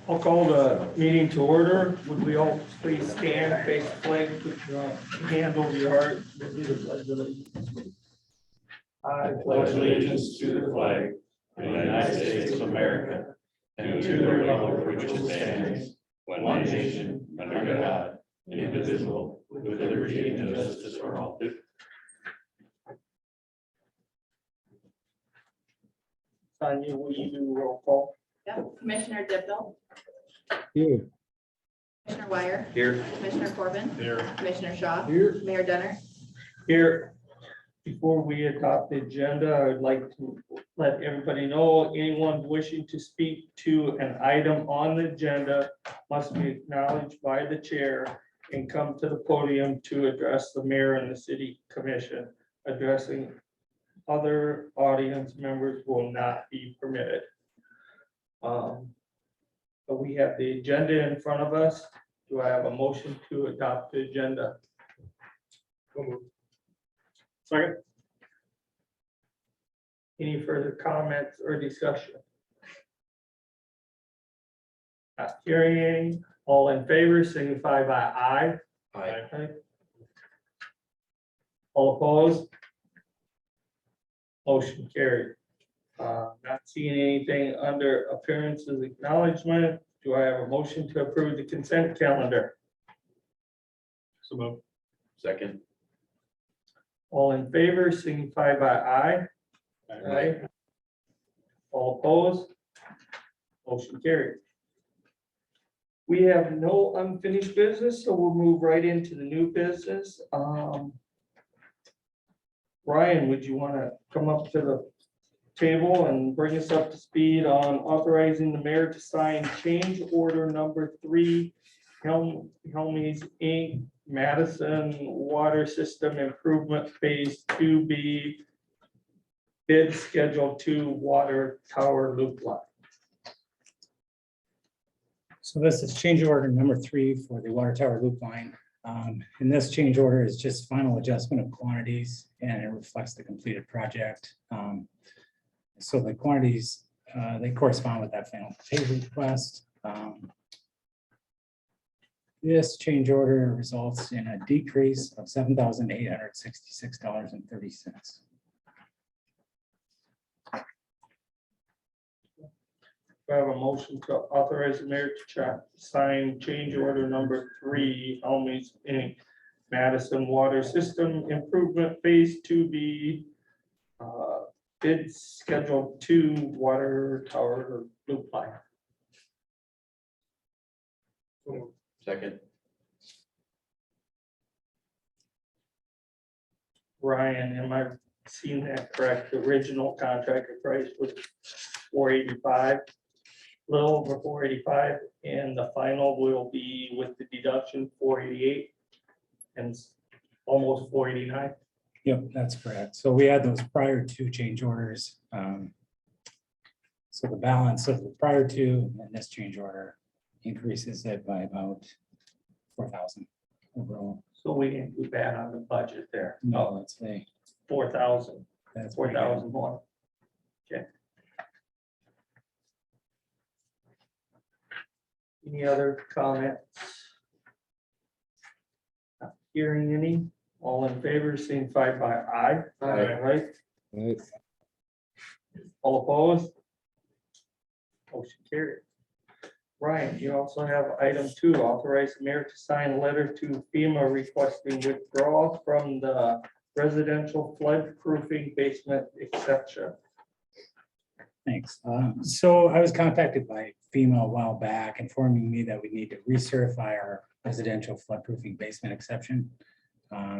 I'll call the meeting to order. Would we all please stand, face the flag, put your hand over your heart. We'll do the pledge of allegiance. I Pledge allegiance to the flag of the United States of America and to the republic for which it stands, one nation, under God, indivisible, with liberty and justice for all. Tanya, will you do roll call? Yep, Commissioner Dippel, Here. Commissioner Wire, Here. Commissioner Corbin, Here. Commissioner Shaw, Here. Mayor Denner. Here. Before we adopt the agenda, I would like to let everybody know, anyone wishing to speak to an item on the agenda must be acknowledged by the chair and come to the podium to address the mayor and the city commission. Addressing other audience members will not be permitted. But we have the agenda in front of us. Do I have a motion to adopt the agenda? Second. Any further comments or discussion? Not hearing any. All in favor signify by aye. Aye. All opposed? Motion carried. Not seeing anything under appearances acknowledgement. Do I have a motion to approve the consent calendar? So move. Second. All in favor signify by aye. Aye. All opposed? Motion carried. We have no unfinished business, so we'll move right into the new business. Ryan, would you want to come up to the table and bring us up to speed on authorizing the mayor to sign change order number 3, Helmies Inc., Madison Water System Improvement Phase 2B, bid schedule 2 water tower loop line. So this is change order number 3 for the water tower loop line. And this change order is just final adjustment of quantities and it reflects the completed project. So the quantities, they correspond with that final pay request. This change order results in a decrease of $7,866.30. I have a motion to authorize the mayor to sign change order number 3, Helmies Inc., Madison Water System Improvement Phase 2B, bid schedule 2 water tower loop line. Second. Ryan, am I seeing that correct? The original contractor price was $485, a little over $485, and the final will be with the deduction $488 and almost $489. Yep, that's correct. So we had those prior 2 change orders. So the balance of the prior 2 and this change order increases it by about 4,000 overall. So we didn't do bad on the budget there. No, that's a 4,000, that's 4,000 more. Okay. Any other comments? Not hearing any. All in favor, signify by aye. Aye. Right? All opposed? Motion carried. Ryan, you also have item 2, authorize the mayor to sign a letter to FEMA requesting withdrawal from the residential flood proofing basement exception. Thanks. So I was contacted by FEMA a while back informing me that we need to recertify our residential floodproofing basement exception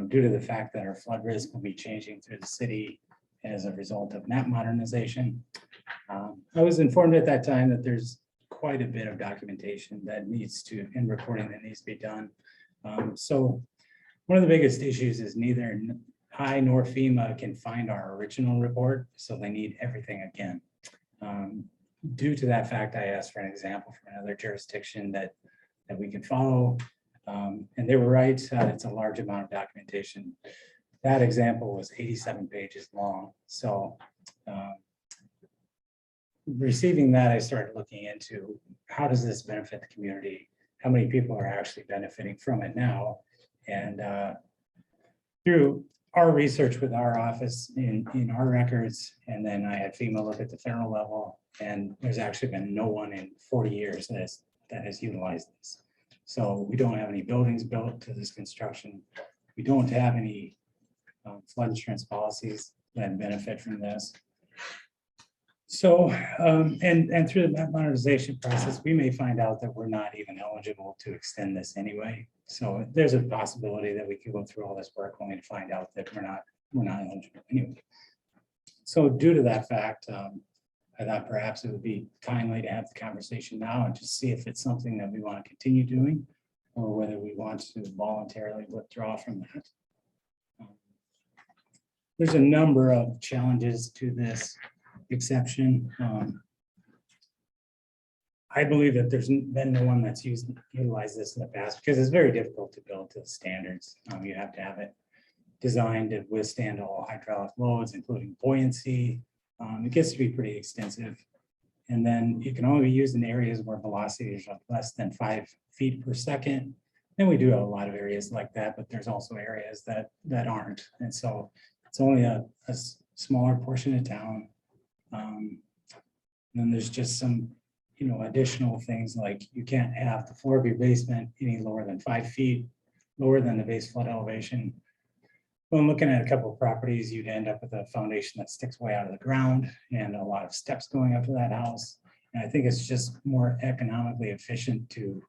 due to the fact that our flood risk will be changing through the city as a result of map modernization. I was informed at that time that there's quite a bit of documentation that needs to, and reporting that needs to be done. So one of the biggest issues is neither I nor FEMA can find our original report, so they need everything again. Due to that fact, I asked for an example from another jurisdiction that we can follow. And they were right, it's a large amount of documentation. That example was 87 pages long. So receiving that, I started looking into how does this benefit the community? How many people are actually benefiting from it now? And through our research with our office in our records, and then I had FEMA look at the federal level, and there's actually been no one in 40 years that has utilized this. So we don't have any buildings built to this construction. We don't have any flood insurance policies that benefit from this. So, and through the modernization process, we may find out that we're not even eligible to extend this anyway. So there's a possibility that we could go through all this work only to find out that we're not eligible anyway. So due to that fact, I thought perhaps it would be timely to have the conversation now and just see if it's something that we want to continue doing or whether we want to voluntarily withdraw from that. There's a number of challenges to this exception. I believe that there's been no one that's utilized this in the past because it's very difficult to build to the standards. You have to have it designed to withstand all hydraulic loads, including buoyancy. It gets to be pretty extensive. And then it can only be used in areas where velocity is less than 5 feet per second. And we do have a lot of areas like that, but there's also areas that aren't. And so it's only a smaller portion of town. Then there's just some, additional things like you can't have the floor of your basement any lower than 5 feet, lower than the base flood elevation. When looking at a couple of properties, you'd end up with a foundation that sticks way out of the ground and a lot of steps going up to that house. And I think it's just more economically efficient to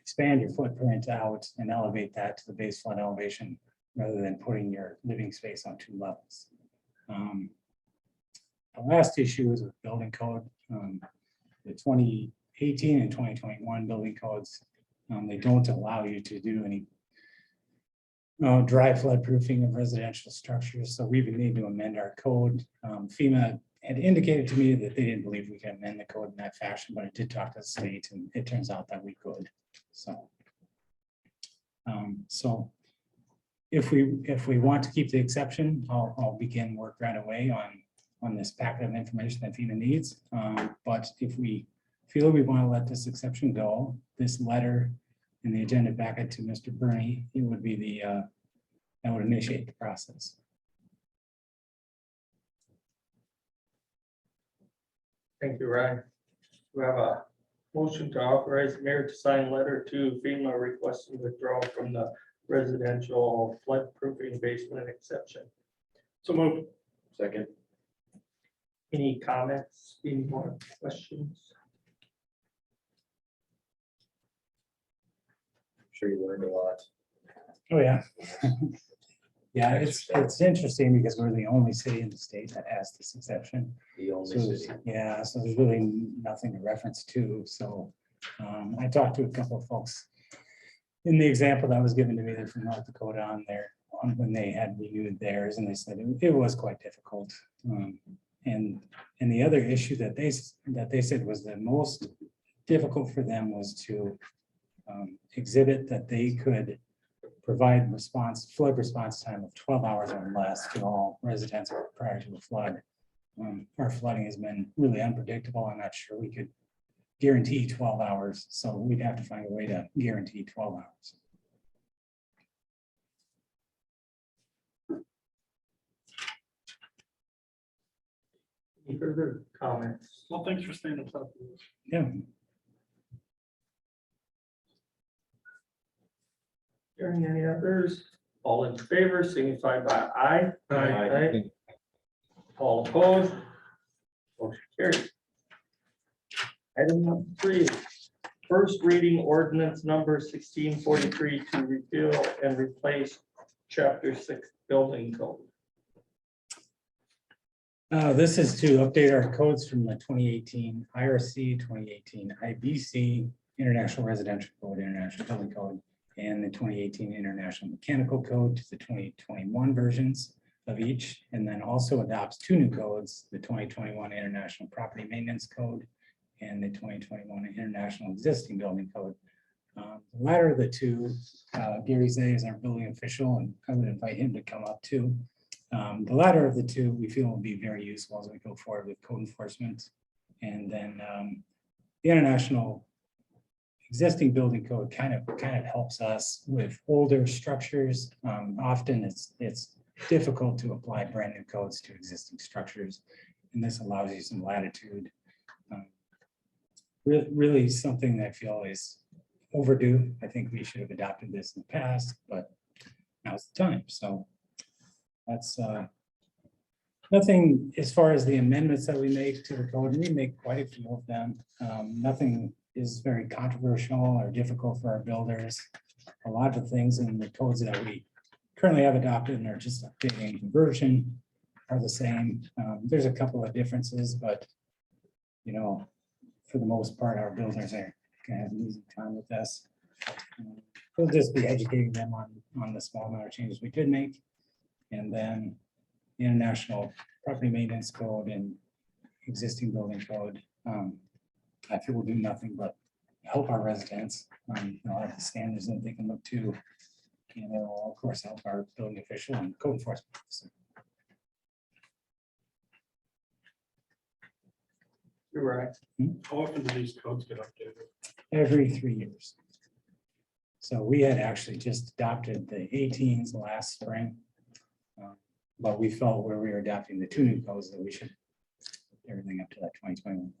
expand your footprint out and elevate that to the base flood elevation rather than putting your living space on 2 levels. The last issue is with building code. The 2018 and 2021 building codes, they don't allow you to do any dry flood proofing of residential structures. So we would need to amend our code. FEMA had indicated to me that they didn't believe we could amend the code in that fashion, but I did talk to the state and it turns out that we could. So, if we want to keep the exception, I'll begin work right away on this packet of information that FEMA needs. But if we feel we want to let this exception go, this letter in the agenda packet to Mr. Bernie, it would be that would initiate the process. Thank you, Ryan. We have a motion to authorize the mayor to sign letter to FEMA requesting withdrawal from the residential flood proofing basement exception. So move. Second. Any comments, any more questions? Sure you learned a lot. Oh, yeah. Yeah, it's interesting because we're the only city in the state that has this exception. The only So city. yeah, so there's really nothing to reference to. So I talked to a couple of folks in the example that was given to me, they're from North Dakota on when they had renewed theirs, and they said it was quite difficult. And the other issue that they said was the most difficult for them was to exhibit that they could provide flood response time of 12 hours or less to all residents prior to the flood. Our flooding has been really unpredictable. I'm not sure we could guarantee 12 hours, so we'd have to find a way to guarantee 12 hours. Any further comments? Well, thanks for staying on top of this. Yeah. Hearing any others? All in favor signify by aye. Aye. All opposed? Motion carried. Item number 3, first reading ordinance number 1643 to repeal and replace chapter 6 building code. This is to update our codes from the 2018 IRC, 2018 IBC, International Residential Code, International Building Code, and the 2018 International Mechanical Code to the 2021 versions of each, and then also adopts 2 new codes, the 2021 International Property Maintenance Code and the 2021 International Existing Building Code. The latter of the 2, Gary Zay is our building official, and I would invite him to come up too. The latter of the 2 we feel will be very useful as we go forward with code enforcement. And then the international existing building code kind of helps us with older structures. Often it's difficult to apply brand new codes to existing structures, and this allows you some latitude. Really something that I feel is overdue. I think we should have adopted this in the past, but now's the time. So that's nothing as far as the amendments that we make to the code. We make quite a few of them. Nothing is very controversial or difficult for our builders. A lot of things in the codes that we currently have adopted and are just updating conversion are the same. There's a couple of differences, but you know, for the most part, our builders are gonna have an easy time with this. We'll just be educating them on the small amount of changes we did make. And then the International Property Maintenance Code and existing building code. I feel will do nothing but help our residents, you know, have the standards that they can look to. And it will, of course, help our building official and code enforcement officer. You're right. How often do these codes get updated? Every 3 years. So we had actually just adopted the 18s last spring. But we felt where we were adopting the 2 new codes that we should everything up to that 2021.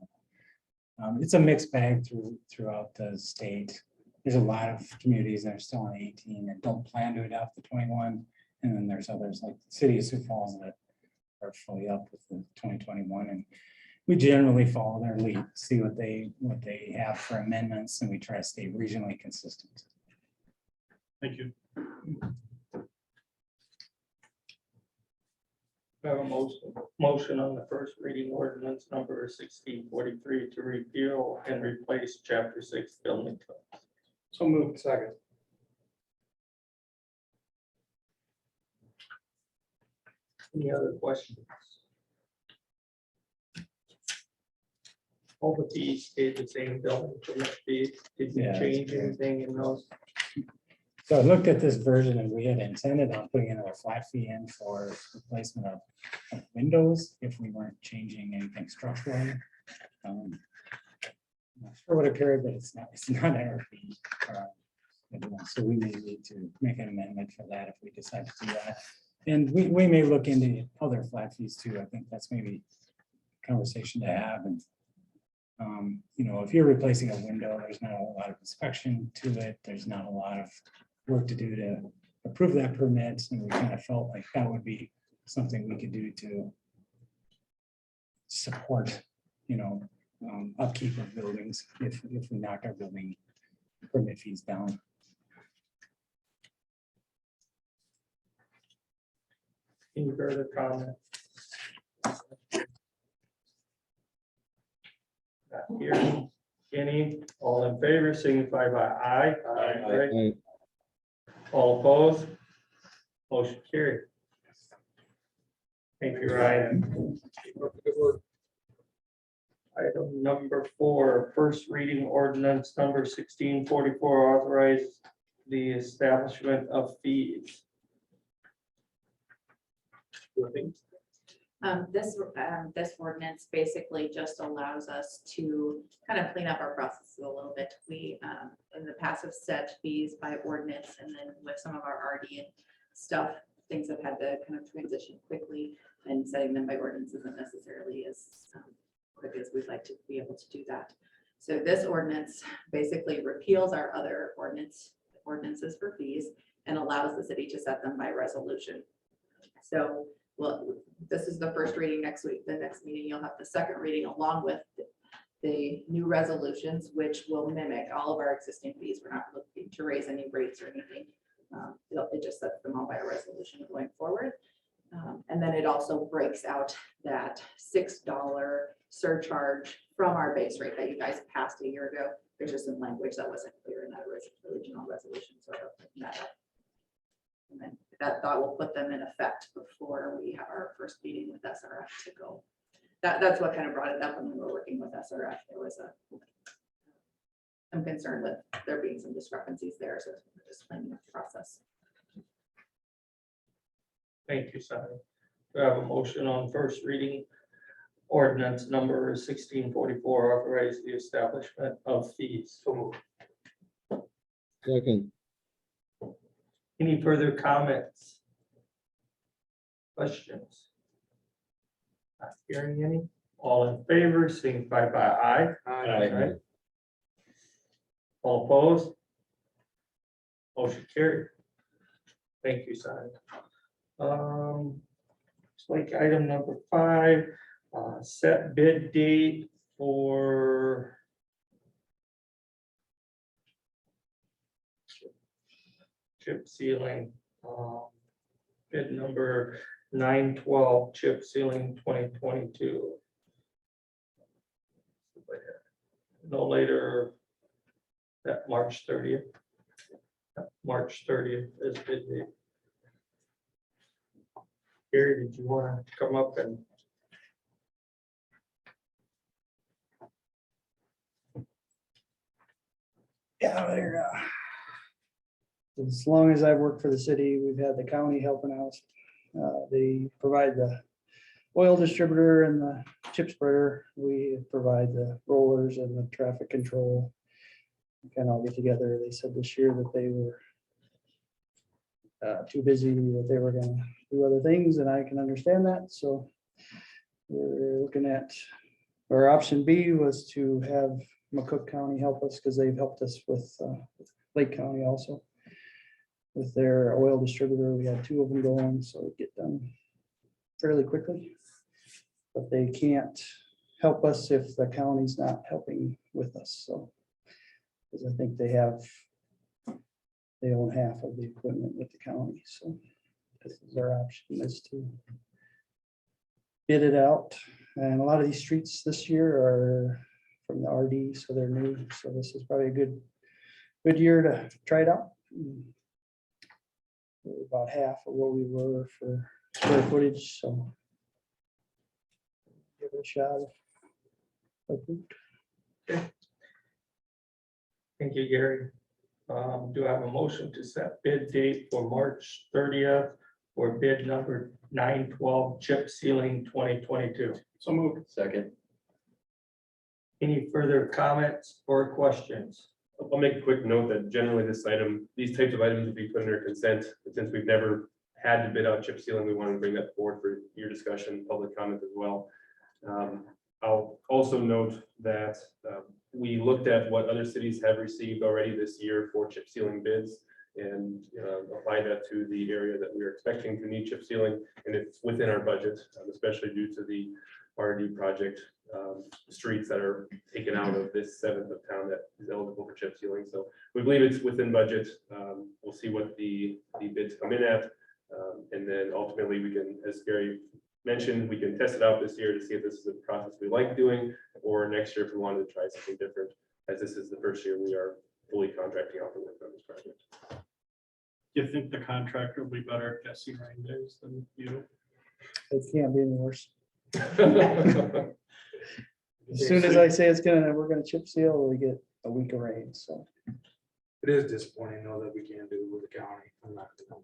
It's a mixed bag throughout the state. There's a lot of communities that are still on 18 and don't plan to adopt the 21. And then there's others like the city of Sioux Falls that are fully up with the 2021. And we generally follow their lead, see what they have for amendments, and we try to stay regionally consistent. Thank you. We have a motion on the first reading ordinance number 1643 to repeal and replace chapter 6 building codes. So moved. Second. Any other questions? All the fees stayed the same, building permit fees. Did you Yeah. change anything in those? So I looked at this version and we had intended on putting another flat fee in for replacement of windows if we weren't changing anything structurally. I'm not sure what occurred, but it's not our fee. So we may need to make an amendment for that if we decide to do that. And we may look into other flat fees too. I think that's maybe a conversation to have. And you know, if you're replacing a window, there's not a lot of inspection to it. There's not a lot of work to do to approve that permit. And we kind of felt like that would be something we could do to support, you know, upkeep of buildings if we knock our building permit fees down. Any further comment? Not hearing any, all in favor signify by aye. Aye. All opposed? Motion carried. Thank you, Ryan. Item number 4, first reading ordinance number 1644, authorize the establishment of fees. This ordinance basically just allows us to kind of clean up our processes a little bit. We, in the past, have set fees by ordinance, and then with some of our RD and stuff, things have had to kind of transition quickly, and setting them by ordinance isn't necessarily as quick as we'd like to be able to do that. So this ordinance basically repeals our other ordinances for fees and allows the city to set them by resolution. So, well, this is the first reading. Next week, the next meeting, you'll have the second reading along with the new resolutions, which will mimic all of our existing fees. We're not looking to raise any rates or anything. It just sets them all by a resolution going forward. And then it also breaks out that $6 surcharge from our base rate that you guys passed a year ago. There's just some language that wasn't clear in that original resolution, so I'll clean that up. And then that will put them in effect before we have our first meeting with SRF to go. That's what kind of brought it up when we were working with SRF. There was some concern with there being some discrepancies there, so we're just cleaning up the process. Thank you, Sally. We have a motion on first reading ordinance number 1644, authorize the establishment of fees. So moved. Second. Any further comments? Questions? Not hearing any. All in favor, signify by aye. Aye. All opposed? Motion carried. Thank you, Simon. It's like item number 5, set bid date for chip sealing, bid number 912, chip sealing 2022. No later than March 30th. March 30th is bid date. Gary, did you want to come up and? Yeah, there. As long as I've worked for the city, we've had the county helping us. They provide the oil distributor and the chip spreader. We provide the rollers and the traffic control. We kind of all get together. They said this year that they were too busy, that they were gonna do other things, and I can understand that. So we're looking at, our option B was to have McCook County help us, because they've helped us with Lake County also. With their oil distributor, we had 2 of them going, so it get done fairly quickly. But they can't help us if the county's not helping with us, so. Because I think they own half of the equipment with the county, so. This is our option, is to bid it out. And a lot of these streets this year are from the RD, so they're new, so this is probably a good year to try it out. We're about half of what we were for square footage, so give it a shot. Approved. Thank you, Gary. Do I have a motion to set bid date for March 30th for bid number 912 chip sealing 2022? So moved. Second. Any further comments or questions? I'll make a quick note that generally these types of items would be put under consent, but since we've never had to bid out chip sealing, we want to bring that forward for your discussion, public comment as well. I'll also note that we looked at what other cities have received already this year for chip sealing bids and apply that to the area that we are expecting to need chip sealing, and it's within our budget, especially due to the RD project streets that are taken out of this 7th of town that is eligible for chip sealing. So we believe it's within budget. We'll see what the bids come in at. And then ultimately we can, as Gary mentioned, we can test it out this year to see if this is a process we like doing, or next year if we wanted to try something different, as this is the first year we are fully contracting out the work on this project. Do you think the contractor will be better at guessing rain days than you? It can't be any worse. As soon as I say we're gonna chip seal, we get a week of rain, so. It is disappointing though that we can't do it with the county. I'm not gonna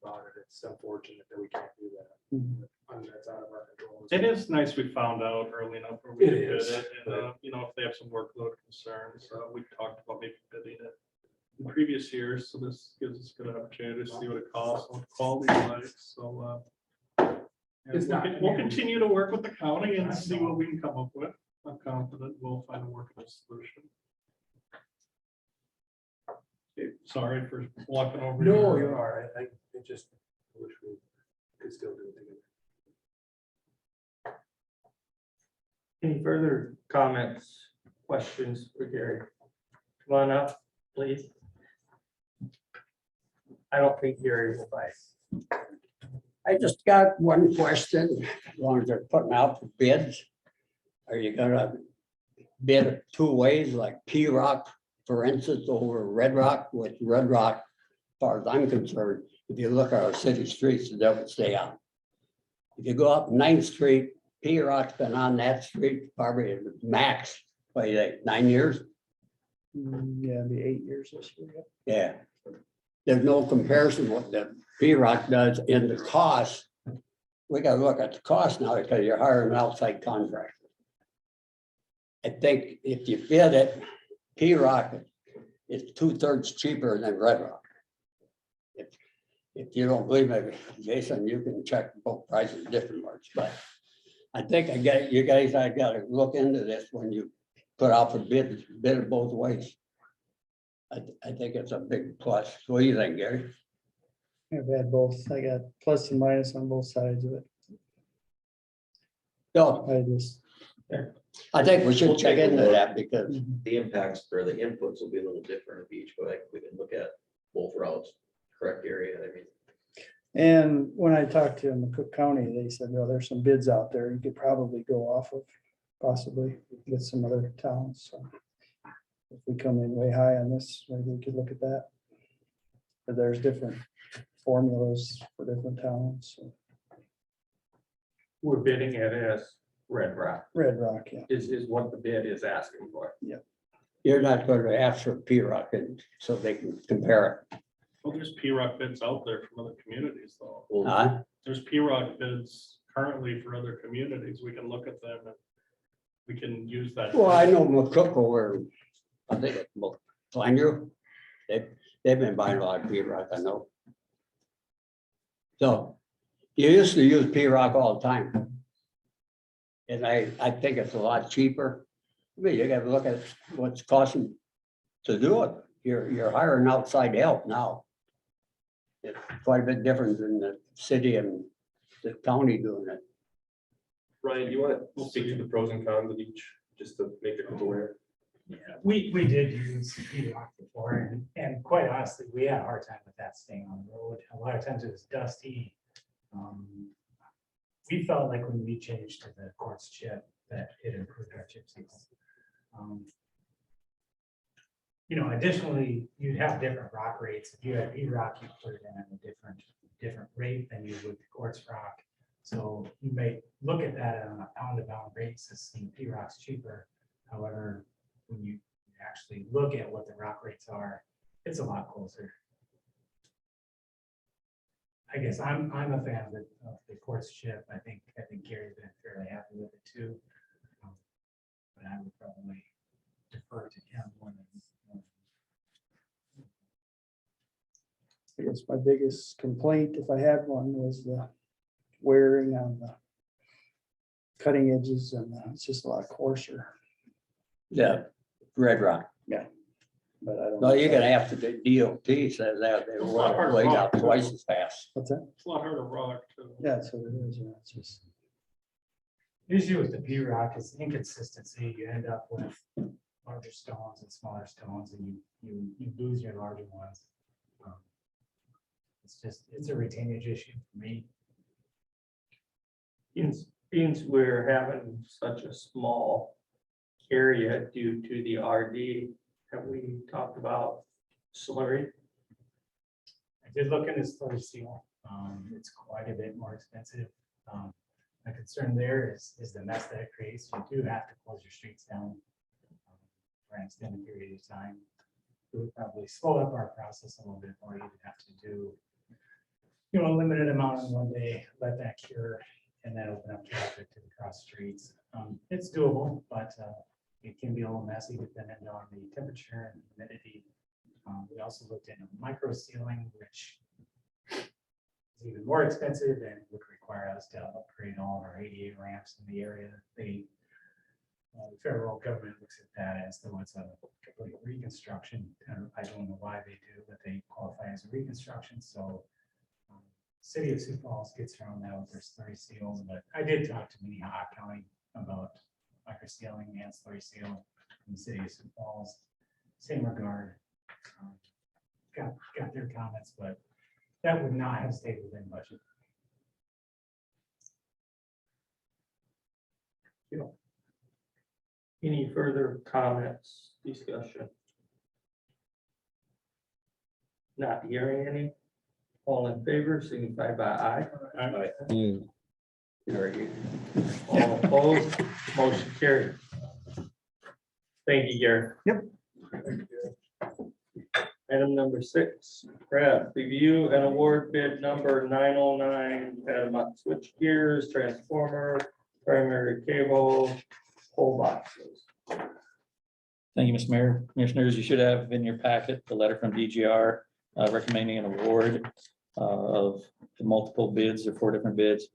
about it. It's unfortunate that we can't do that. And that's out of our control. It is nice we found out early enough where we It could bid is, it, and if they have some workload concerns, we talked about maybe bidding it in previous years, so this gives us a good opportunity to see what it costs, what the quality is like, so. It's not- We'll continue to work with the county and see what we can come up with. I'm confident we'll find a workable solution. Okay, sorry for walking over. No, your- you're all right. I just wish we could still do it together. Any further comments, questions for Gary? Come on up, please. I don't think Gary will bite. I just got one question. As long as they're putting out for bids, are you gonna bid it 2 ways, like P Rock, for instance, over Red Rock? With Red Rock, as far as I'm concerned, if you look at our city streets, that would stay on. If you go up 9th Street, P Rock's been on that street probably max by like 9 years. Yeah, it'll be 8 years this year. Yeah. There's no comparison what the P Rock does in the cost we gotta look at the cost now because you're hiring an outside contractor. I think if you bid it, P-Rock is 2/3 cheaper than Red Rock. If you don't believe me, Jason, you can check both prices different ones, but I think you guys, I gotta look into this when you put out for bid it both ways. I think it's a big plus. What do you think, Gary? I've had both. I got plus and minus on both sides of it. No, I just. I think we should check into that because The impacts or the inputs will be a little different of each, but we can look at both routes, correct area, I mean. And when I talked to McCook County, they said, well, there's some bids out there you could probably go off of, possibly with some other towns, so. If we come in way high on this, maybe we could look at that. But there's different formulas for different towns, so. We're bidding it as Red Rock Red Rock, yeah. is what the bid is asking for. you're not going to ask for P-Rock and so they can compare it. Well, there's P-Rock bids out there from other communities though. Huh? There's P-Rock bids currently for other communities. We can look at them and we can use that. Well, I know McCook over, I think it's Plainview. They've been buying a lot of P-Rock, I know. So you used to use P-Rock all the time. And I think it's a lot cheaper. I mean, you gotta look at what's costing to do it. You're hiring outside help now. It's quite a bit different than the city and the county doing it. Ryan, do you want to speak to the pros and cons of each, just to make the group aware? Yeah, we did use P-Rock before, and quite honestly, we had a hard time with that staying on the road. A lot of times it was dusty. We felt like when we changed to the quartz chip, that it improved our chip seals. You know, additionally, you'd have different rock rates. If you had P-Rock, you put it in at a different rate than you would the quartz rock. So you may look at that on a pound-to-pound basis, and P-Rock's cheaper. However, when you actually look at what the rock rates are, it's a lot closer. I guess I'm a fan of the quartz chip. I think Gary's been fairly happy with it too. But I would probably defer to him more than. I guess my biggest complaint, if I had one, was the wearing on the cutting edges, and it's just a lot coarser. Yeah, Red Rock. But I don't. No, you're gonna have to, the DOT says that they will lay out twice as fast. What's that? It's a lot harder to rock too. Yeah, that's what it is. Yeah, it's just. The issue with the P-Rock is inconsistency. You end up with larger stones and smaller stones, and you lose your larger ones. It's a retainage issue for me. Since we're having such a small area due to the RD, have we talked about slurry? I did look into slurry seal. It's quite a bit more expensive. My concern there is the mess that it creates. You do have to close your streets down for an extended period of time. It would probably slow up our process a little bit more. You'd have to do, you know, a limited amount in one day, let that cure, and then open up traffic to the cross streets. It's doable, but it can be a little messy depending on the temperature and humidity. We also looked into micro sealing, which is even more expensive and would require us to upgrade all of our ADA ramps in the area. The federal government looks at that as though it's a complete reconstruction. I don't know why they do, but they qualify as a reconstruction. So City of Sioux Falls gets thrown out with their slurry seals, but I did talk to Minnehaha County about micro sealing and slurry seal in the City of Sioux Falls. Same regard. Got their comments, but that would not have stayed within budget. Any further comments, discussion? Not hearing any? All in favor, signify by aye. Very good. All opposed, motion carried. Thank you, Gary. Item number 6, Brad, review and award bid number 909, Patamount switch gears, transformer, primary cable, pole boxes. Thank you, Mr. Mayor. Commissioners, you should have in your packet the letter from DGR recommending an award of the multiple bids or 4 different bids.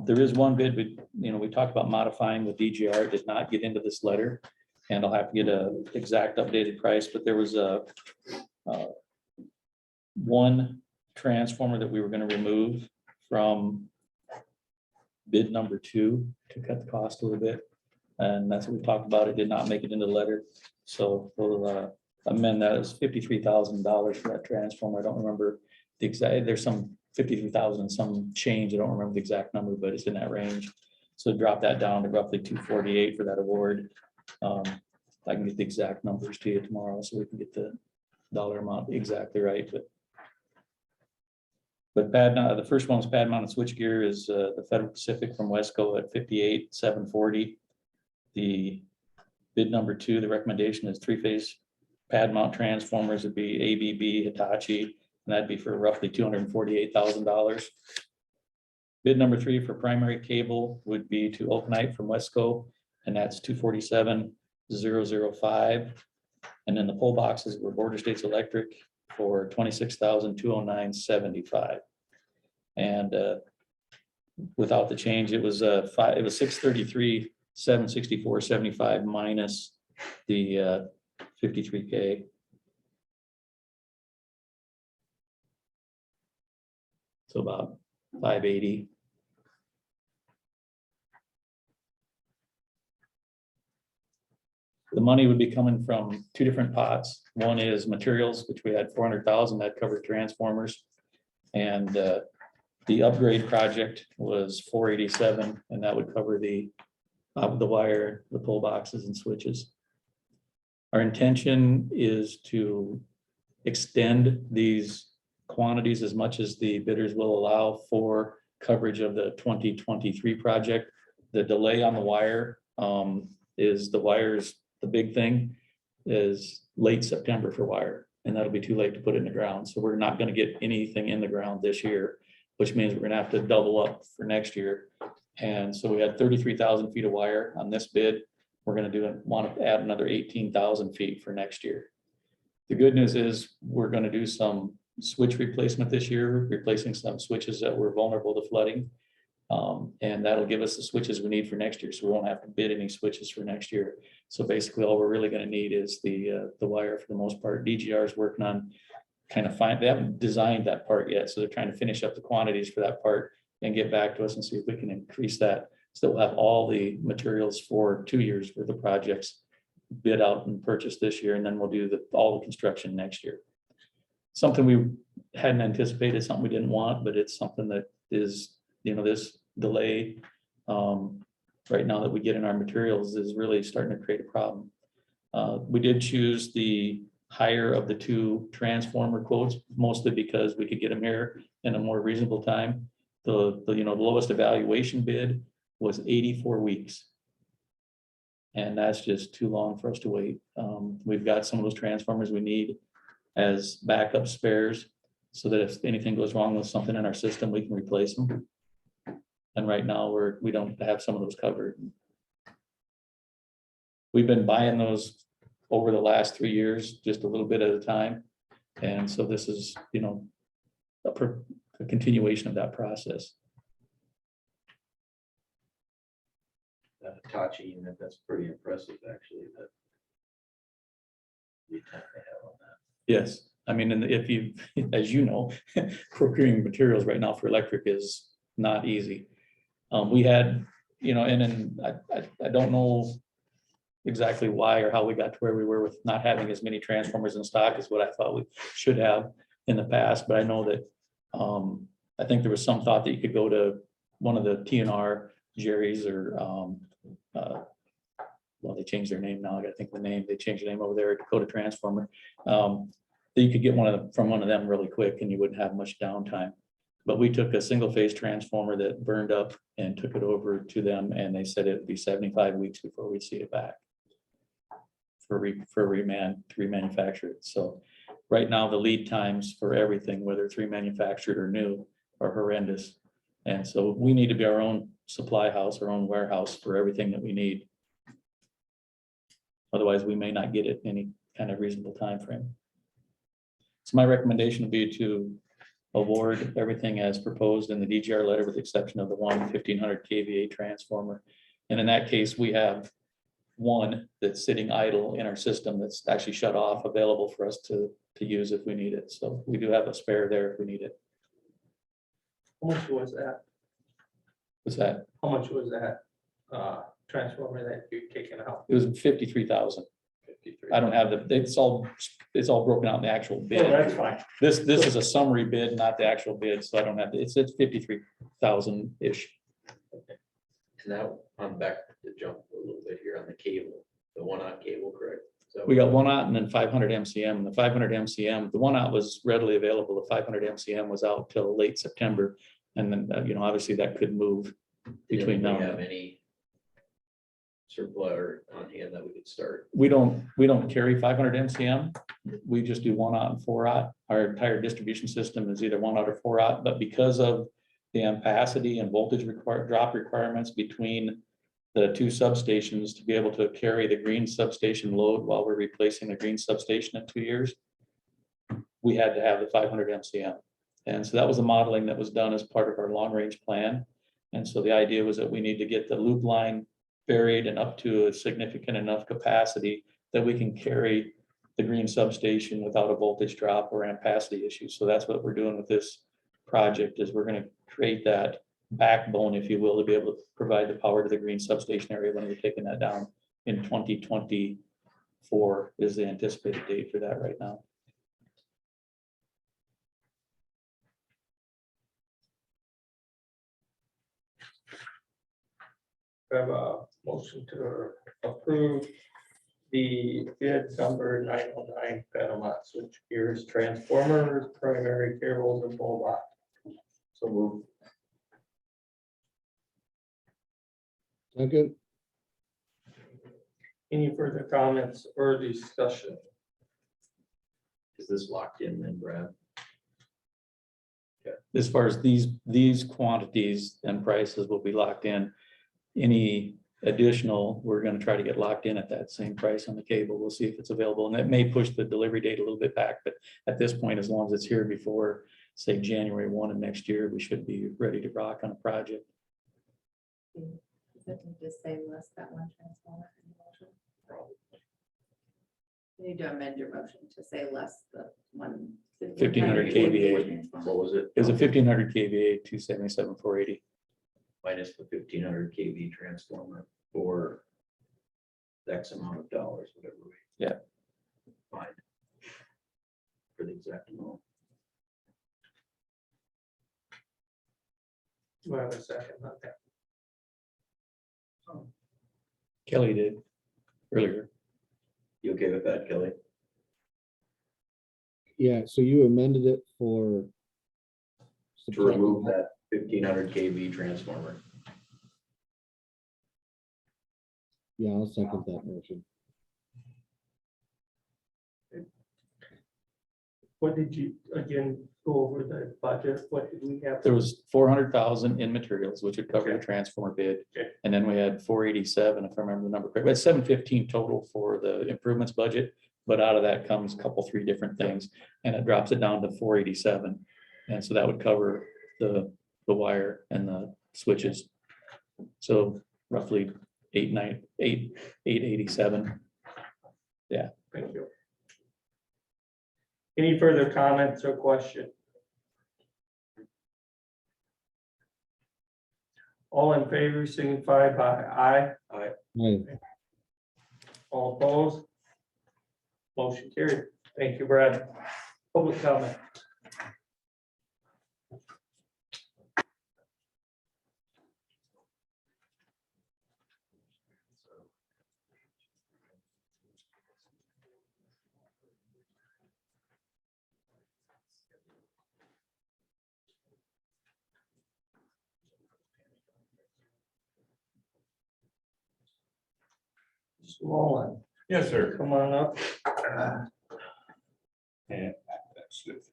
There is one bid, we talked about modifying with DGR, it did not get into this letter. And I'll have to get a exact updated price, but there was a one transformer that we were going to remove from bid number 2 to cut the cost a little bit. And that's what we talked about. It did not make it into the letter. So we'll amend that. It's $53,000 for that transformer. I don't remember the exact, there's some 53,000, some change. I don't remember the exact number, but it's in that range. So drop that down to roughly 248 for that award. I can get the exact numbers to you tomorrow, so we can get the dollar amount exactly right, but the first one was pad mounted switchgear is the Federal Pacific from Wesco at 58,740. The bid number 2, the recommendation is 3-phase pad mount transformers would be ABB Hitachi, and that'd be for roughly $248,000. Bid number 3 for primary cable would be to Openite from Wesco, and that's $247,005. And then the pole boxes were Border States Electric for $26,209.75. And without the change, it was $633,764.75 minus the $53K. So about $580. The money would be coming from 2 different pots. One is materials, which we had 400,000 that covered transformers. And the upgrade project was 487, and that would cover the wire, the pole boxes and switches. Our intention is to extend these quantities as much as the bidders will allow for coverage of the 2023 project. The delay on the wire is the wires. The big thing is late September for wire, and that'll be too late to put it in the ground. So we're not going to get anything in the ground this year, which means we're going to have to double up for next year. And so we had 33,000 feet of wire on this bid. We're going to want to add another 18,000 feet for next year. The good news is we're going to do some switch replacement this year, replacing some switches that were vulnerable to flooding. And that'll give us the switches we need for next year. So we won't have to bid any switches for next year. So basically all we're really going to need is the wire for the most part. DGR is working on they haven't designed that part yet. So they're trying to finish up the quantities for that part and get back to us and see if we can increase that. So we'll have all the materials for 2 years worth of projects bid out and purchased this year. And then we'll do all the construction next year. Something we hadn't anticipated, something we didn't want, but it's something that is, this delay right now that we get in our materials is really starting to create a problem. We did choose the higher of the 2 transformer quotes, mostly because we could get them here in a more reasonable time. The lowest evaluation bid was 84 weeks. And that's just too long for us to wait. We've got some of those transformers we need as backup spares so that if anything goes wrong with something in our system, we can replace them. And right now we don't have some of those covered. We've been buying those over the last 3 years, just a little bit at a time. And so this is, a continuation of that process. That Hitachi unit, that's pretty impressive, actually, that lead time they have on that. Yes, I mean, and if you, as you know, procuring materials right now for electric is not easy. We had, and I don't know exactly why or how we got to where we were with not having as many transformers in stock as what I thought we should have in the past, but I know that I think there was some thought that you could go to one of the TNR Jerry's or well, they changed their name now. I gotta think of the name. They changed the name over there, Dakota Transformer. That you could get from one of them really quick and you wouldn't have much downtime. But we took a single phase transformer that burned up and took it over to them, and they said it'd be 75 weeks before we see it back to remanufacture it. So right now, the lead times for everything, whether it's remanufactured or new, are horrendous. And so we need to be our own supply house, our own warehouse for everything that we need. Otherwise, we may not get it in any kind of reasonable time frame. So my recommendation would be to award everything as proposed in the DGR letter with the exception of the 1500 kVA transformer. And in that case, we have one that's sitting idle in our system that's actually shut off, available for us to use if we need it. So we do have a spare there if we need it. How much was that? What's that? How much was that transformer that you're taking out? It was 53,000. I don't have the, it's all broken out in the actual Oh, bid. that's fine. This is a summary bid, not the actual bid, so I don't have, it's 53,000-ish. And that, I'm back to jump a little bit here on the cable, the 1-aught cable, correct? So We got 1-aught and then 500 MCM. The 500 MCM, the 1-aught was readily available. The 500 MCM was out till late September. And then, obviously that could move between now we and have then. any surplus on hand that we could start? We don't carry 500 MCM. We just do 1-aught and 4-aught. Our entire distribution system is either 1-aught or 4-aught, but because of the ampacity and voltage drop requirements between the two substations to be able to carry the green substation load while we're replacing the green substation in 2 years, we had to have the 500 MCM. And so that was the modeling that was done as part of our long-range plan. And so the idea was that we need to get the loop line buried and up to a significant enough capacity that we can carry the green substation without a voltage drop or ampacity issues. So that's what we're doing with this project, is we're going to create that backbone, if you will, to be able to provide the power to the green substation area when we're taking that down in 2024 is the anticipated date for that right now. Have a motion to approve the bid number 909 Panama switch gears, transformers, primary cables and bulb box. So move. Second. Any further comments or discussion? Is this locked in then, Brad? As far as these quantities and prices will be locked in. Any additional, we're going to try to get locked in at that same price on the cable. We'll see if it's available, and that may push the delivery date a little bit back, but at this point, as long as it's here before, say, January 1 of next year, we should be ready to rock on a project. Just say less that one transformer in the motion. You need to amend your motion to say less the 1500 kVA. What was it? It was a 1500 kVA, 277, 480. Minus the 1500 kV transformer for X amount of dollars, whatever we. Yeah. Find. For the exact amount. Do I have a second on that? Kelly did earlier. You okay with that, Kelly? Yeah, so you amended it for. To remove that 1500 kV transformer. Yeah, I'll second that motion. What did you, again, go over the budget? What did we have? There was 400,000 in materials, which would cover the Okay. transformer bid. Okay. And then we had 487, if I remember the number correctly. We had 715 total for the improvements budget, but out of that comes a couple, 3 different things, and it drops it down to 487. And so that would cover the wire and the switches. So roughly 887. Thank you. Any further comments or question? All in favor, signify by aye. Aye. All opposed? Motion carried. Thank you, Brad. Public comment. Mr. Wallen, Yes, sir. come on up. And that's it.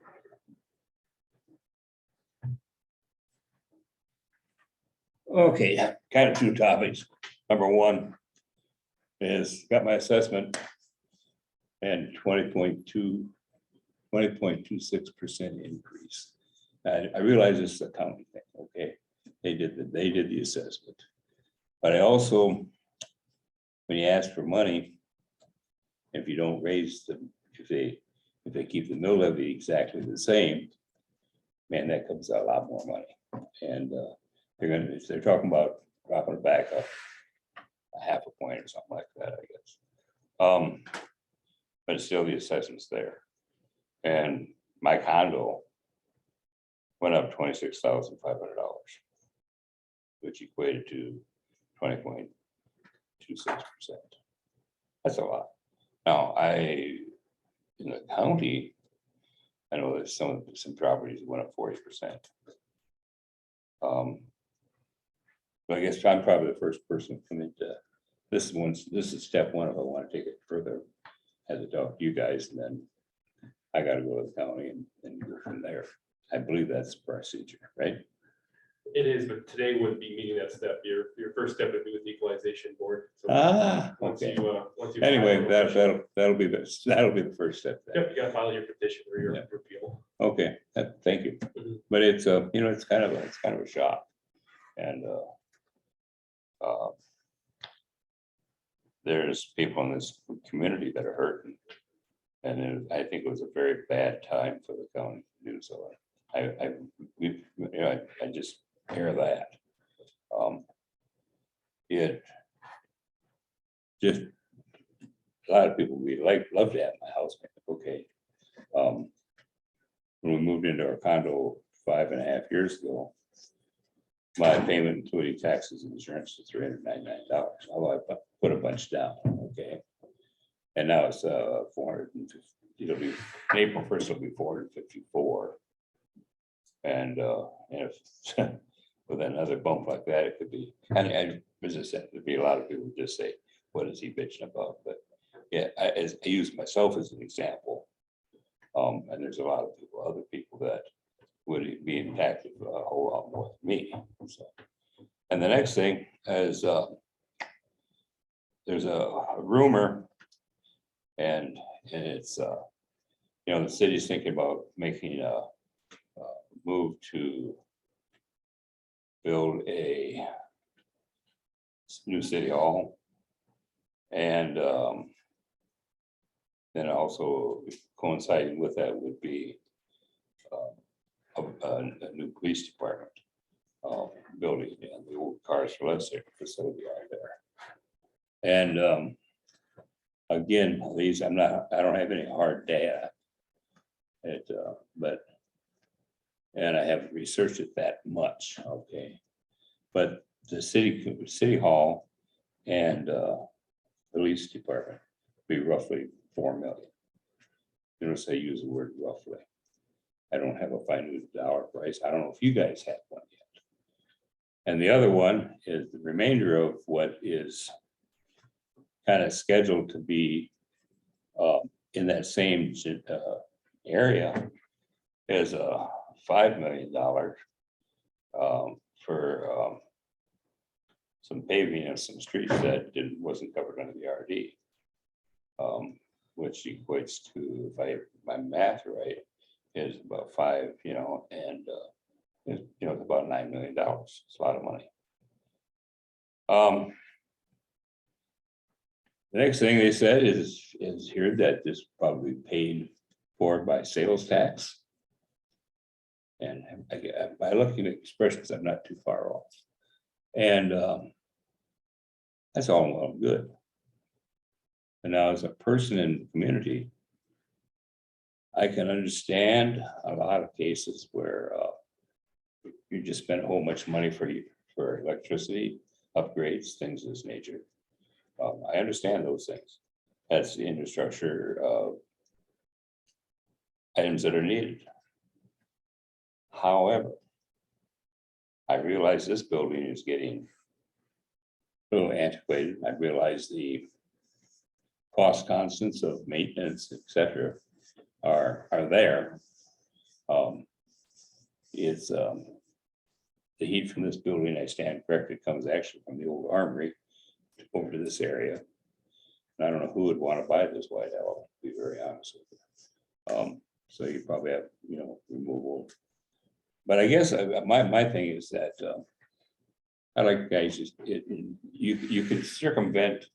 Okay, kind of two topics. Number one is got my assessment and 20.26% increase. I realize this is a county thing, okay? They did the assessment. But I also, when you ask for money, if you don't raise the, if they keep the mill levy exactly the same, man, that comes out a lot more money. And if they're talking about dropping it back up a half a point or something like that, I guess. But it's still the assessment's there. And my condo went up $26,500, which equated to 20.26%. That's a lot. Now, in the county, I know that some properties went up 40%. But I guess I'm probably the first person coming to, this is step one if I want to take it further. As a talk to you guys, and then I gotta go to the county and go from there. I believe that's the procedure, right? It is, but today would be meeting that step. Your first step would be with the equalization board. So once Okay. once you Anyway, file your that'll be the first step. then. Yep, you gotta file your petition or your Yeah. appeal. Okay, thank you. Mhm. But it's it's kind of a shock. And there's people in this community that are hurting. And I think it was a very bad time for the county to do so. I just hear that. It just, a lot of people would love to have my house, okay. When we moved into our condo 5.5 years ago, my payment, including taxes and insurance, was $399. Although I put a bunch down, okay. And now it's 450. It'll be April 1st, it'll be 454. And if with another bump like that, it could be, and as I said, there'd be a lot of people who just say, what is he bitching about? But yeah, I use myself as an example. And there's a lot of people, other people that would be impacted a whole lot more than me. So, and the next thing is there's a rumor, and it's the city's thinking about making a move to build a new city hall, and then also coinciding with that would be a new police department building, and the old Cars for Less facility out there. And again, these I don't have any hard data. And I haven't researched it that much, okay. But the city hall and police department be roughly 4 million. Notice I use the word roughly. I don't have a final dollar price. I don't know if you guys have one yet. And the other one is the remainder of what is kind of scheduled to be in that same area is a $5 million for some paving of some streets that wasn't covered under the RD, which equates to, if I have my math right, is about 5, and it's about $9 million. It's a lot of money. The next thing they said is here that this probably paid for by sales tax. And by looking at expressions, I'm not too far off. And that's all well and good. And now, as a person in the community, I can understand a lot of cases where you just spend a whole much money for electricity upgrades, things of this nature. I understand those things. That's the infrastructure items that are needed. However, I realize this building is getting a little antiquated. I realize the cost constants of maintenance, etc. are there. It's the heat from this building, I stand corrected, comes actually from the old armory over to this area. And I don't know who would want to buy this White Owl, to be very honest with you. So you probably have, removal. But I guess my thing is that I like guys, you can circumvent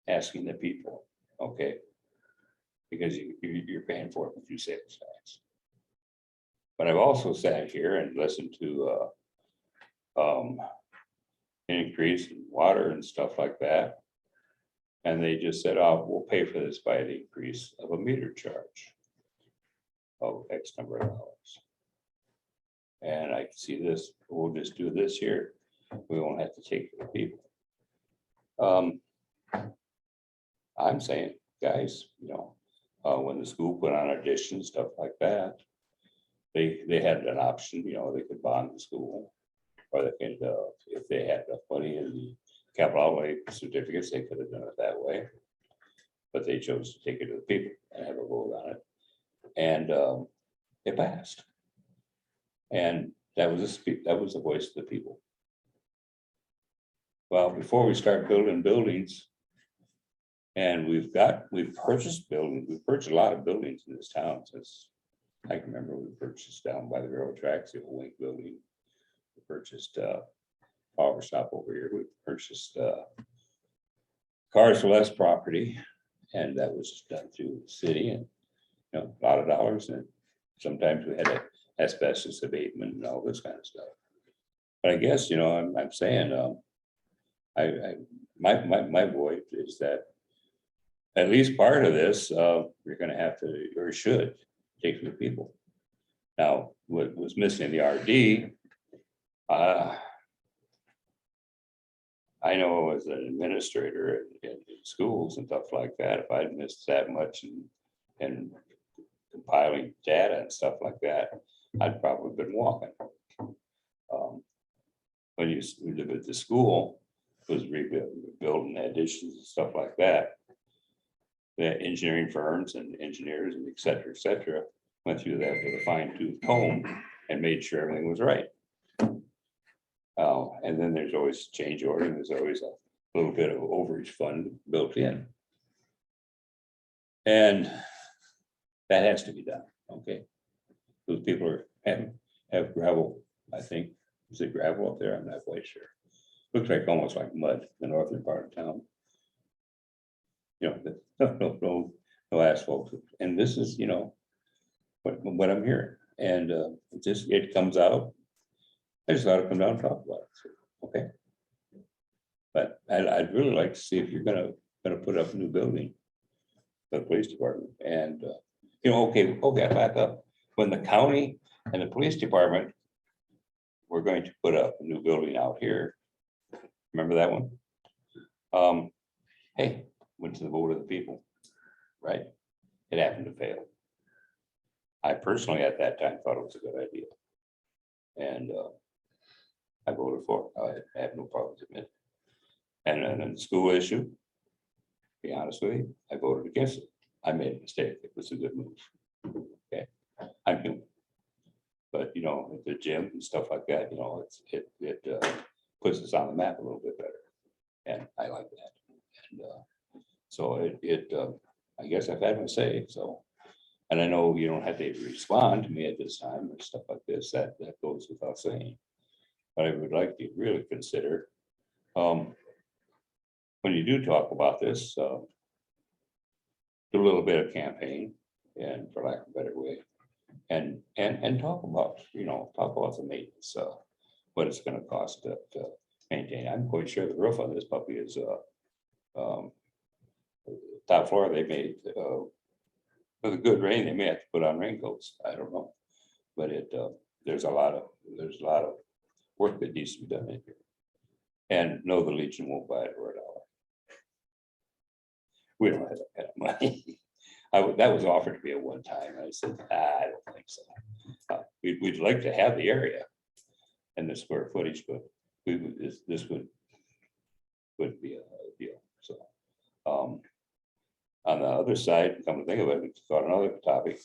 asking the people, okay? Because you're paying for it with your sales tax. But I've also sat here and listened to increase in water and stuff like that. And they just said, oh, we'll pay for this by the increase of a meter charge of X number of dollars. And I can see this, we'll just do this here. We won't have to take the people. I'm saying, guys, when the school put on additions, stuff like that, they had an option, they could bond the school. Or they could, if they had enough money in the capital outlay certificates, they could have done it that way. But they chose to take it to the people and have a vote on it. And it passed. And that was the voice of the people. Well, before we start building buildings, and we've purchased buildings, we've purchased a lot of buildings in this town since I can remember we purchased down by the railroad tracks, the old Wink building. We purchased power stop over here. We purchased Cars for Less property, and that was done through the city, and a lot of dollars. And sometimes we had asbestos abatement and all this kind of stuff. But I guess I'm saying my voice is that at least part of this you're going to have to or should take from the people. Now, what was missing in the RD, I know as an administrator in schools and stuff like that, if I'd missed that much and compiling data and stuff like that, I'd probably been walking. When you live at the school, was rebuilding additions and stuff like that. The engineering firms and engineers and et cetera, went through that with a fine tooth comb and made sure everything was right. And then there's always change order, and there's always a little bit of overage fund built in. And that has to be done, okay? Those people have gravel, I think. Is it gravel up there? I'm not quite sure. Looks like almost like mud, the northern part of town. No asphalt. And this is, what I'm hearing. And it comes out. I just thought I'd come down and talk about it. Okay. But I'd really like to see if you're gonna put up a new building for the police department. And okay, back up. When the county and the police department were going to put up a new building out here. Remember that one? Hey, went to the vote of the people, right? It happened to fail. I personally at that time thought it was a good idea. And I voted for it. I have no problem with it. And then the school issue, to be honest with you, I voted against it. I made a mistake. It was a good move. Okay, I'm human. But the gym and stuff like that, it puts us on the map a little bit better. And I like that. And so I guess I've had my say. So, and I know you don't have to respond to me at this time or stuff like this. That goes without saying. But I would like to really consider when you do talk about this, do a little bit of campaign, and for lack of a better way, and talk about the maintenance, what it's going to cost to maintain. I'm quite sure the roof on this puppy is top floor. They made with a good rain, they may have to put on raincoats. I don't know, but there's a lot of work that needs to be done in here. And no, the Legion won't buy it for $1. We don't have that kind of money. That was offered to me at one time. I said, I don't think so. We'd like to have the area and the square footage, but this would be a deal. So on the other side, come to think of it, it's got another topic.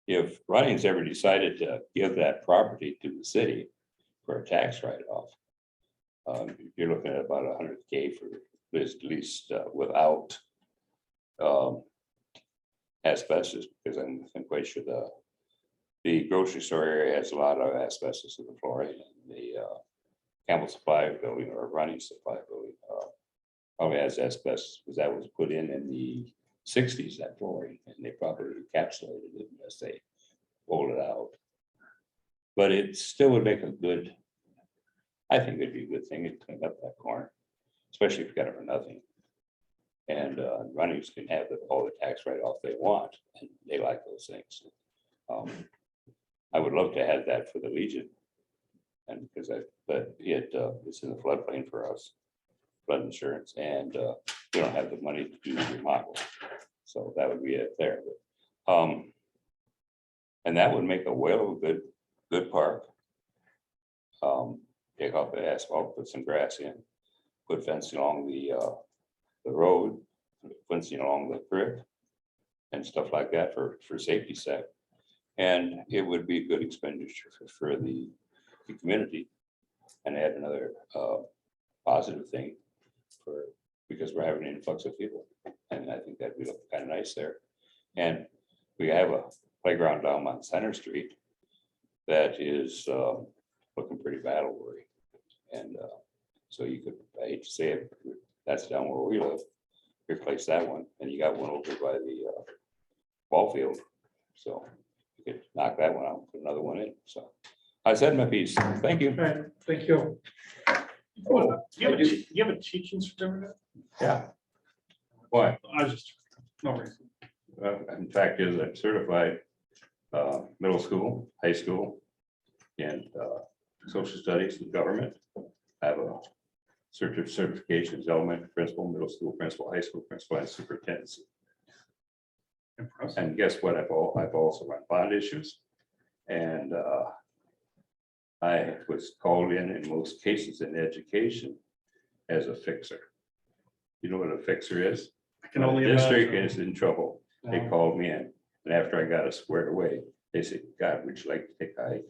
If Runnings ever decided to give that property to the city for a tax write-off, you're looking at about $100K for this, at least without asbestos, because I'm quite sure the grocery store area has a lot of asbestos in the flooring, and the Campbell Supply Building or Running Supply Building probably has asbestos, because that was put in the 60s, that flooring, and they probably encapsulated it as they rolled it out. But it still would make a good, I think it'd be a good thing to clean up that corner, especially if you got it for nothing. And Runnings can have all the tax write-off they want, and they like those things. I would love to have that for the Legion. And because it's in the floodplain for us, flood insurance, and we don't have the money to do the remodel. So that would be it there. And that would make a whale of a good park. Take off the asphalt, put some grass in, put fencing along the road, fencing along the creek, and stuff like that for safety's sake. And it would be a good expenditure for the community, and add another positive thing because we're having an influx of people, and I think that'd be kind of nice there. And we have a playground down on Center Street that is looking pretty battle worried, and so you could, I hate to say it, that's down where we live, replace that one, and you got one over by the ball field, so you could knock that one out, put another one in. So I said my piece. Thank you. All right, thank you. Oh, you have a teaching certificate? Yeah. Why? I was just, no reason. In fact, is I'm certified middle school, high school, and social studies and government. I have a certification as elementary principal, middle school principal, high school principal, and superintendency. Impressive. And guess what? I've also run bond issues, and I was called in most cases in education as a fixer. You know what a fixer is? I can When only the district imagine. is in trouble, they called me in, and after I got it squared away, they said, God, would you like to take a hike?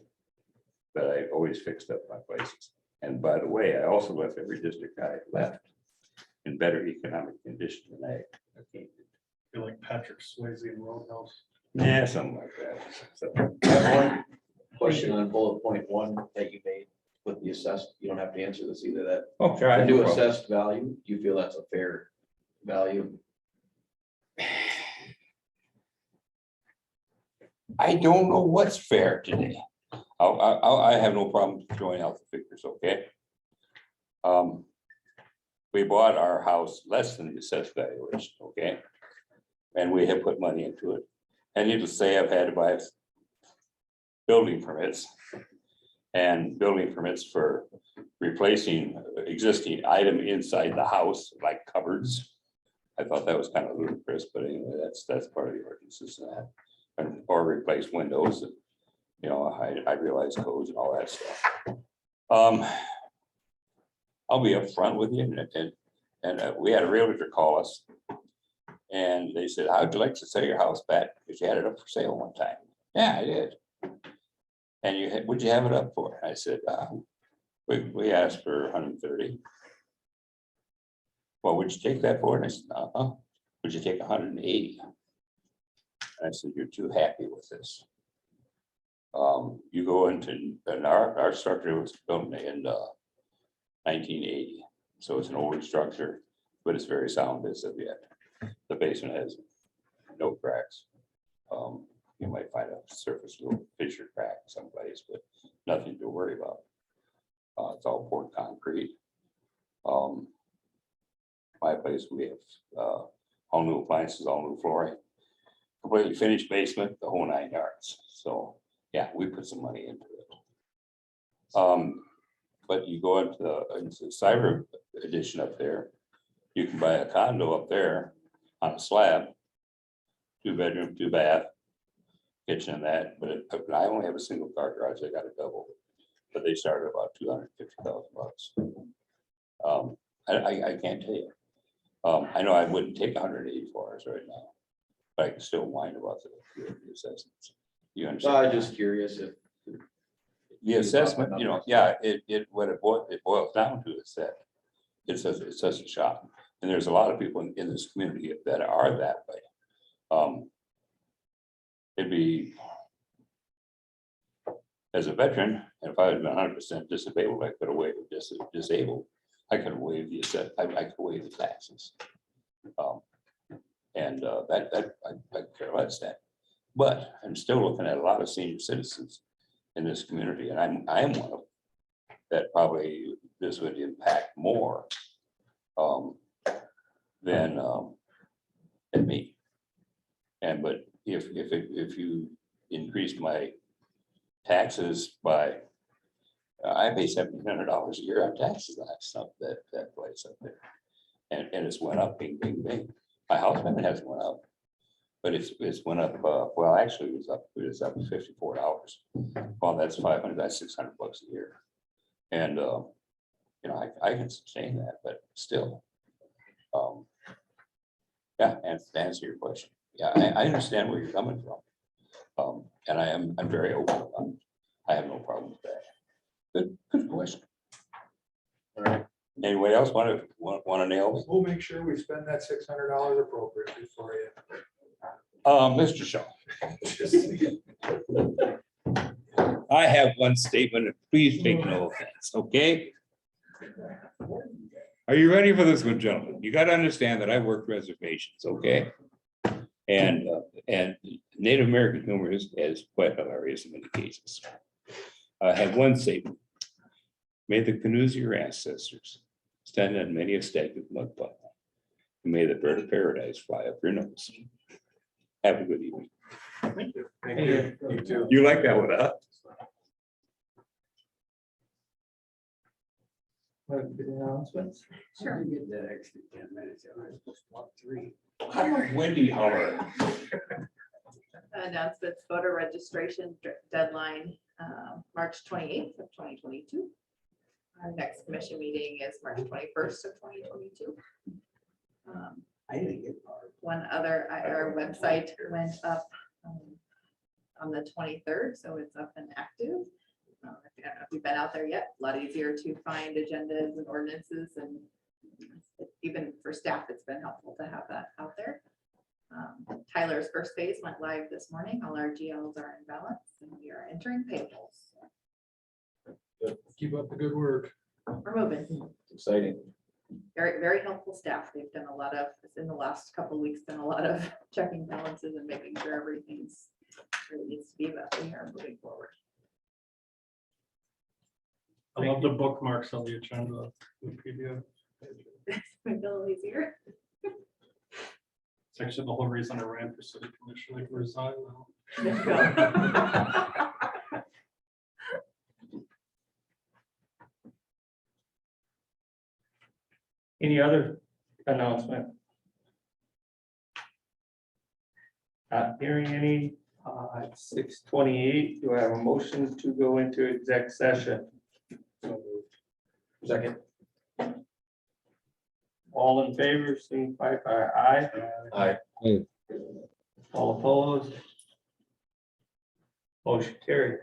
But I always fixed up my places. And by the way, I also left every district I left in better economic condition than I came. Feel like Patrick Swayze in Roadhouse. Yeah, something like that. So, I have one question on bullet point 1 that you made with the assessed, you don't have to answer this either, that oh, sure, I the have no new problem. assessed value, do you feel that's a fair value? I don't know what's fair today. I have no problem throwing out the figures, okay? We bought our house less than the assessed valuation, okay? And we have put money into it. And needless to say, I've had to buy building permits. And building permits for replacing existing item inside the house, like cupboards. I thought that was kind of ludicrous, but anyway, that's part of the ordinances and that. And or replace windows, and you know, I realize codes and all that stuff. I'll be upfront with you, and we had a realtor call us, and they said, "How'd you like to sell your house back? Because you had it up for sale one time." Yeah, I did. And what'd you have it up for? I said, we asked for 130. Well, would you take that for? And I said, would you take 180? I said, you're too happy with this. You go into, and our structure was built in 1980. So it's an older structure, but it's very sound as of yet. The basement has no cracks. You might find a surface little fissure crack someplace, but nothing to worry about. It's all poured concrete. My place, we have all new appliances, all new flooring, completely finished basement, the whole 9 yards. So yeah, we put some money into it. But you go into the cyber edition up there, you can buy a condo up there on a slab, 2 bedroom, 2 bath, kitchen and that, but I only have a single car garage. I got a double, but they started about $250,000. I can't tell you. I know I wouldn't take 184 hours right now, but I can still whine about the assessments. You So understand? I'm just curious if. The assessment, you know, yeah, what it boils down to is that it's such a shock. And there's a lot of people in this community that are that way. It'd be, as a veteran, and if I had been 100% disabled, I could have waived disabled. I could have waived I could waive the taxes. And that I care less that. But I'm still looking at a lot of senior citizens in this community, and I am one of them that probably this would impact more than me. And but if you increased my taxes by, I pay $1,700 a year on taxes on that place up there, and it's went up, bing, bing, bing. My house payment hasn't went up, but it's went up. Well, actually, it was up to $54. Well, that's 500. That's $600 a year, and you know, I can sustain that, but still, yeah. And to answer your question, yeah, I understand where you're coming from, and I'm very open about it. I have no problem with that. Good question. All right. Anybody else want to nail me? We'll make sure we spend that $600 appropriately for you. Mr. Shaw. I have one statement, and please take no offense, okay? Are you ready for this one, gentlemen? You got to understand that I work reservations, okay? And Native American humor is quite hilarious in many cases. I have one statement. May the canoes of your ancestors stand on many a stagnant mud puddle. And may the bird of paradise fly up your nose. Have a good evening. Thank you. Thank you. You too. You like that one, huh? Announcements. Sure. Get that extra 10 minutes. I was supposed to walk 3. I like Wendy holler. Announcements, voter registration deadline, March 28th of 2022. Our next commission meeting is March 21st of 2022. I didn't get part. One other, our website went up on the 23rd, so it's up and active. I don't know if you've been out there yet. A lot easier to find agendas and ordinances, and even for staff, it's been helpful to have that out there. Tyler's first phase went live this morning. All our GLs are in balance, and we are entering payables. Keep up the good work. We're moving. It's exciting. Very, very helpful staff. They've done a lot of, in the last couple of weeks, done a lot of checking balances and making sure everything's where it needs to be, but we are moving forward. I love the bookmarks on the agenda. The PDF. Make it a little easier. It's actually the whole reason I ran for city commission. I resigned now. There you go. Any other announcement? Not hearing any, at 6:28, do I have a motion to go into exec session? Second. All in favor, signify by aye. Aye. All opposed? Motion carried.